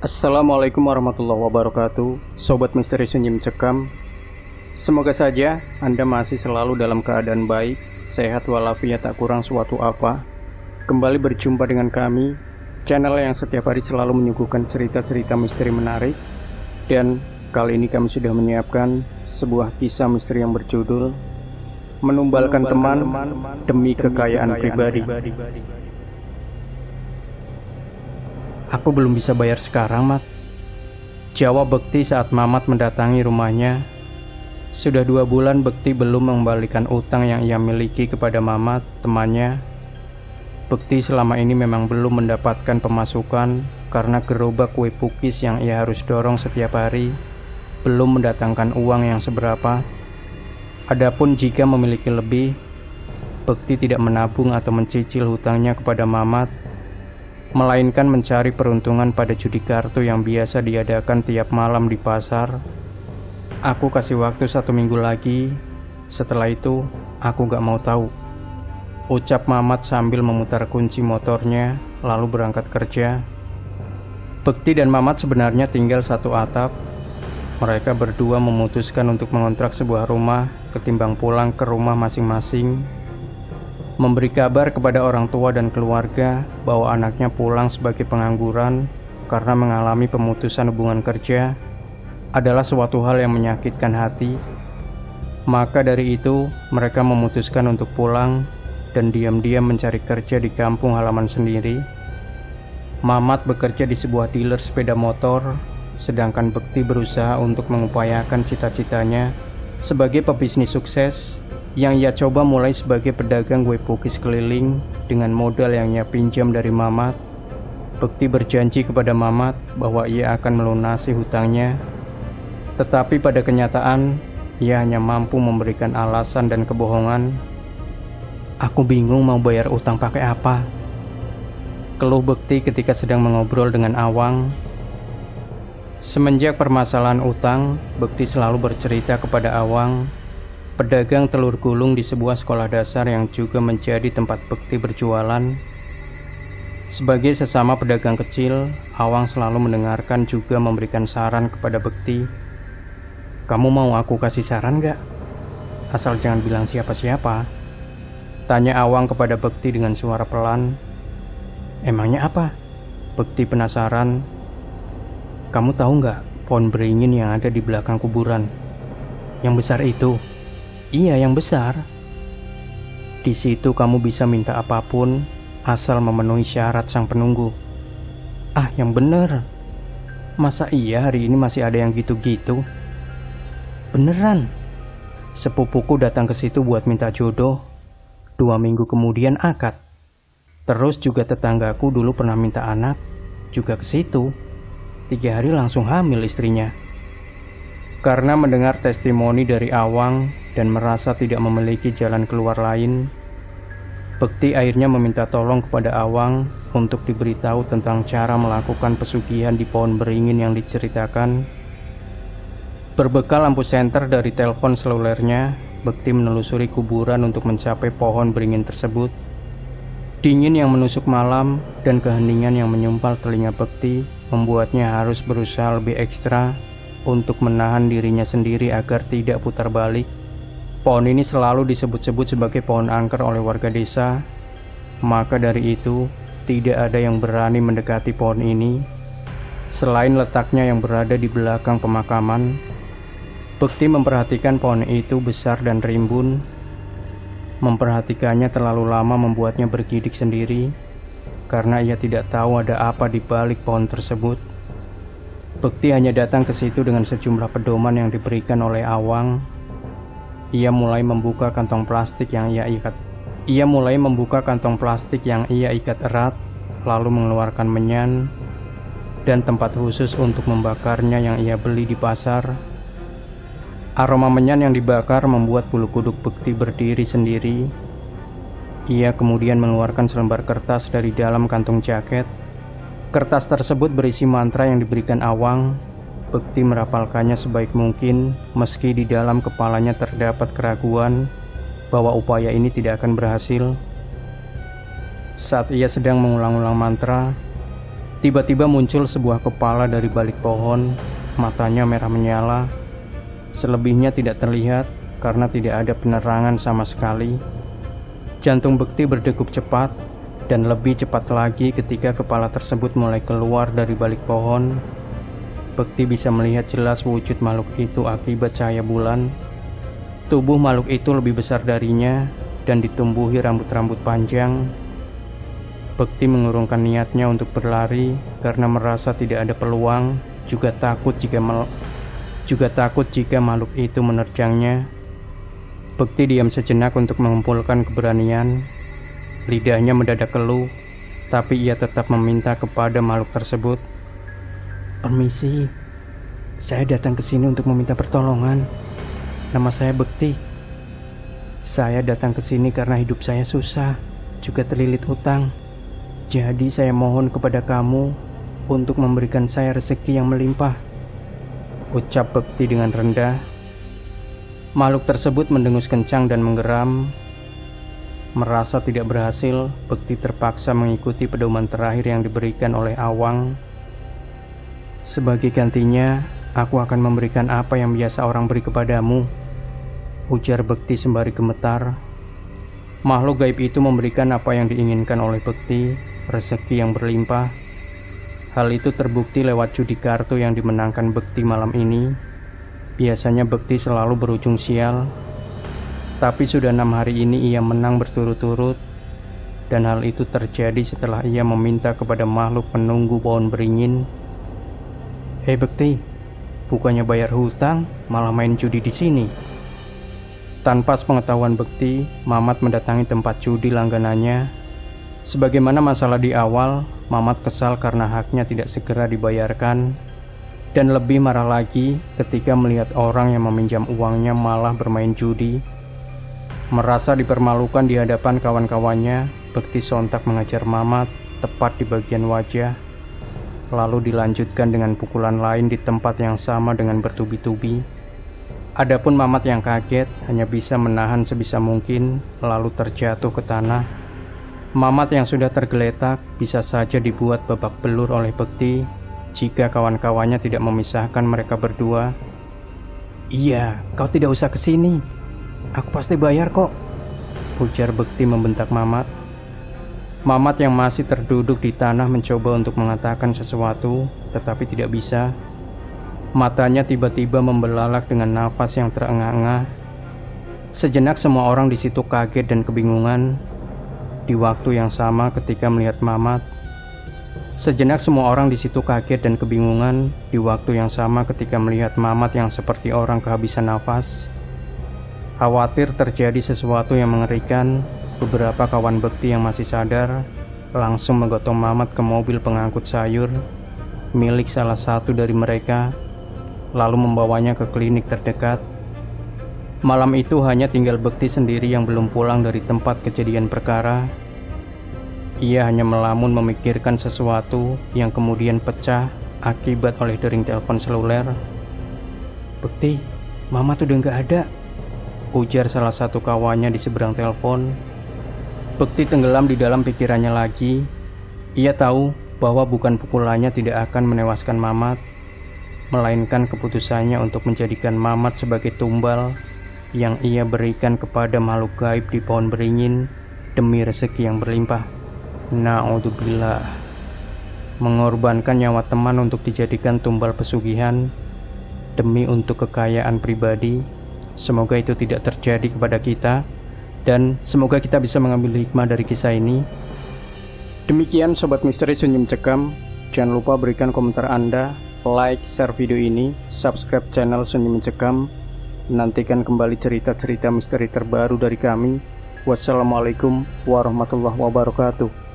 Assalamualaikum warahmatullahi wabarakatuh, Sobat Misteri Sunyi Mencekam. Semoga saja Anda masih selalu dalam keadaan baik, sehat walafiat tak kurang suatu apa. Kembali berjumpa dengan kami, channel yang setiap hari selalu menyuguhkan cerita-cerita misteri menarik. Dan kali ini kami sudah menyiapkan sebuah kisah misteri yang berjudul Menumbalkan Teman Demi Kekayaan Pribadi. Aku belum bisa bayar sekarang, Mat. Jawab Bekti saat Mamat mendatangi rumahnya. Sudah 2 bulan Bekti belum mengembalikan utang yang ia miliki kepada Mamat, temannya. Bekti selama ini memang belum mendapatkan pemasukan karena gerobak kue pukis yang ia harus dorong setiap hari belum mendatangkan uang yang seberapa. Adapun jika memiliki lebih, Bekti tidak menabung atau mencicil hutangnya kepada Mamat, melainkan mencari peruntungan pada judi kartu yang biasa diadakan tiap malam di pasar. Aku kasih waktu 1 minggu lagi, setelah itu aku gak mau tahu, ucap Mamat sambil memutar kunci motornya lalu berangkat kerja. Bekti dan Mamat sebenarnya tinggal satu atap. Mereka berdua memutuskan untuk mengontrak sebuah rumah ketimbang pulang ke rumah masing-masing. Memberi kabar kepada orang tua dan keluarga bahwa anaknya pulang sebagai pengangguran karena mengalami pemutusan hubungan kerja adalah suatu hal yang menyakitkan hati. Maka dari itu, mereka memutuskan untuk pulang dan diam-diam mencari kerja di kampung halaman sendiri. Mamat bekerja di sebuah dealer sepeda motor, sedangkan Bekti berusaha untuk mengupayakan cita-citanya sebagai pebisnis sukses yang ia coba mulai sebagai pedagang kue pukis keliling dengan modal yang ia pinjam dari Mamat. Bekti berjanji kepada Mamat bahwa ia akan melunasi hutangnya, tetapi pada kenyataan ia hanya mampu memberikan alasan dan kebohongan. Aku bingung mau bayar utang pakai apa, keluh Bekti ketika sedang mengobrol dengan Awang. Semenjak permasalahan utang, Bekti selalu bercerita kepada Awang, pedagang telur gulung di sebuah sekolah dasar yang juga menjadi tempat Bekti berjualan. Sebagai sesama pedagang kecil, Awang selalu mendengarkan juga memberikan saran kepada Bekti. Kamu mau aku kasih saran gak? Asal jangan bilang siapa-siapa, tanya Awang kepada Bekti dengan suara pelan. Emangnya apa? Bekti penasaran. Kamu tahu gak pohon beringin yang ada di belakang kuburan? Yang besar itu? Iya, yang besar. Di situ kamu bisa minta apapun asal memenuhi syarat sang penunggu. Ah, yang bener. Masa iya hari ini masih ada yang gitu-gitu? Beneran. Sepupuku datang ke situ buat minta jodoh. 2 minggu kemudian akad. Terus juga tetanggaku dulu pernah minta anak, juga ke situ. 3 hari langsung hamil istrinya. Karena mendengar testimoni dari Awang dan merasa tidak memiliki jalan keluar lain, Bekti akhirnya meminta tolong kepada Awang untuk diberitahu tentang cara melakukan pesugihan di pohon beringin yang diceritakan. Berbekal lampu senter dari telepon selulernya, Bekti menelusuri kuburan untuk mencapai pohon beringin tersebut. Dingin yang menusuk malam dan keheningan yang menyumpal telinga Bekti membuatnya harus berusaha lebih ekstra untuk menahan dirinya sendiri agar tidak putar balik. Pohon ini selalu disebut-sebut sebagai pohon angker oleh warga desa. Maka dari itu, tidak ada yang berani mendekati pohon ini selain letaknya yang berada di belakang pemakaman. Bekti memperhatikan pohon itu besar dan rimbun. Memperhatikannya terlalu lama membuatnya bergidik sendiri karena ia tidak tahu ada apa di balik pohon tersebut. Bekti hanya datang ke situ dengan sejumlah pedoman yang diberikan oleh Awang. Ia mulai membuka kantong plastik yang ia ikat erat, lalu mengeluarkan menyan dan tempat khusus untuk membakarnya yang ia beli di pasar. Aroma menyan yang dibakar membuat bulu kuduk Bekti berdiri sendiri. Ia kemudian mengeluarkan selembar kertas dari dalam kantung jaket. Kertas tersebut berisi mantra yang diberikan Awang. Bekti merapalkannya sebaik mungkin, meski di dalam kepalanya terdapat keraguan bahwa upaya ini tidak akan berhasil. Saat ia sedang mengulang-ulang mantra, Tiba-tiba muncul sebuah kepala dari balik pohon, matanya merah menyala. Selebihnya tidak terlihat karena tidak ada penerangan sama sekali. Jantung Bekti berdegup cepat dan lebih cepat lagi ketika kepala tersebut mulai keluar dari balik pohon. Bekti bisa melihat jelas wujud makhluk itu akibat cahaya bulan. Tubuh makhluk itu lebih besar darinya dan ditumbuhi rambut-rambut panjang. Bekti mengurungkan niatnya untuk berlari karena merasa tidak ada peluang, juga takut jika makhluk itu menerjangnya. Bekti diam sejenak untuk mengumpulkan keberanian. Lidahnya mendadak keluh, tapi ia tetap meminta kepada makhluk tersebut. "Permisi, saya datang ke sini untuk meminta pertolongan. Nama saya Bekti. Saya datang ke sini karena hidup saya susah, juga terlilit hutang. Jadi saya mohon kepada kamu untuk memberikan saya rezeki yang melimpah," ucap Bekti dengan rendah. Makhluk tersebut mendengus kencang dan menggeram. Merasa tidak berhasil, Bekti terpaksa mengikuti pedoman terakhir yang diberikan oleh Awang. "Sebagai gantinya, aku akan memberikan apa yang biasa orang beri kepadamu," ujar Bekti sembari gemetar. Makhluk gaib itu memberikan apa yang diinginkan oleh Bekti, rezeki yang berlimpah. Hal itu terbukti lewat judi kartu yang dimenangkan Bekti malam ini. Biasanya Bekti selalu berujung sial, tapi sudah 6 hari ini ia menang berturut-turut, dan hal itu terjadi setelah ia meminta kepada makhluk penunggu pohon beringin. "Hei Bekti, bukannya bayar hutang, malah main judi di sini." Tanpa sepengetahuan Bekti, Mamat mendatangi tempat judi langganannya. Sebagaimana masalah di awal, Mamat kesal karena haknya tidak segera dibayarkan, dan lebih marah lagi ketika melihat orang yang meminjam uangnya malah bermain judi. Merasa dipermalukan di hadapan kawan-kawannya, Bekti sontak mengajar Mamat tepat di bagian wajah, lalu dilanjutkan dengan pukulan lain di tempat yang sama dengan bertubi-tubi. Adapun Mamat yang kaget hanya bisa menahan sebisa mungkin, lalu terjatuh ke tanah. Mamat yang sudah tergeletak bisa saja dibuat babak belur oleh Bekti jika kawan-kawannya tidak memisahkan mereka berdua. "Iya, kau tidak usah kesini. Aku pasti bayar kok," ujar Bekti membentak Mamat. Mamat yang masih terduduk di tanah mencoba untuk mengatakan sesuatu, tetapi tidak bisa. Matanya tiba-tiba membelalak dengan nafas yang terengah-engah. Sejenak semua orang di situ kaget dan kebingungan. Di waktu yang sama ketika melihat Mamat, yang seperti orang kehabisan nafas. Khawatir terjadi sesuatu yang mengerikan, beberapa kawan Bekti yang masih sadar langsung menggotong Mamat ke mobil pengangkut sayur milik salah satu dari mereka, lalu membawanya ke klinik terdekat. Malam itu hanya tinggal Bekti sendiri yang belum pulang dari tempat kejadian perkara. Ia hanya melamun memikirkan sesuatu yang kemudian pecah akibat oleh dering telepon seluler. "Bekti, Mama tuh udah nggak ada," ujar salah satu kawannya di seberang telepon. Bekti tenggelam di dalam pikirannya lagi. Ia tahu bahwa bukan pukulannya tidak akan menewaskan Mamat, melainkan keputusannya untuk menjadikan Mamat sebagai tumbal yang ia berikan kepada makhluk gaib di pohon beringin demi rezeki yang berlimpah. Na'udzubillah. Mengorbankan nyawa teman untuk dijadikan tumbal pesugihan demi untuk kekayaan pribadi. Semoga itu tidak terjadi kepada kita, dan semoga kita bisa mengambil hikmah dari kisah ini. Demikian Sobat Misteri Senyum Cekam. Jangan lupa berikan komentar Anda, like, share video ini, subscribe channel Senyum Cekam. Nantikan kembali cerita-cerita misteri terbaru dari kami. Wassalamualaikum warahmatullahi wabarakatuh.